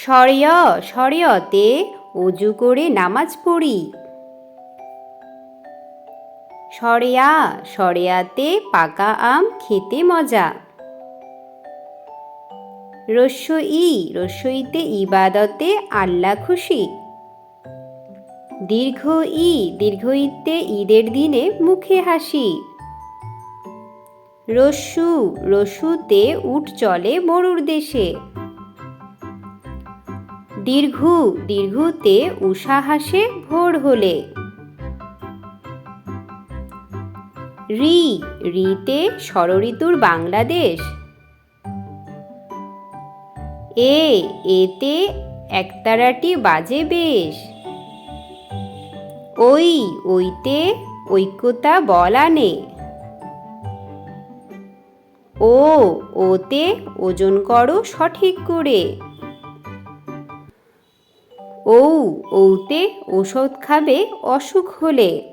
সরেয় সরেয়তে অজু করে নামাজ পড়ি। সরেয়া সরেয়াতে পাকা আম খেতে মজা। রস্যই রস্যইতে ইবাদতে আল্লাহ খুশি। দীর্ঘ দীর্ঘইতে ঈদের দিনে মুখে হাসি। রস্যু রস্যুতে উট চলে মরুর দেশে। দীর্ঘু দীর্ঘুতে উষা হাসে ভোর হলে। রি রিতে ষড়ঋতুর বাংলাদেশ। এতে একতারাটি বাজে বেশ। ওইতে ঐক্যতা বল আনে। ওতে ওজন করো সঠিক করে। ঔতে ওষুধ খাবে অসুখ হলে।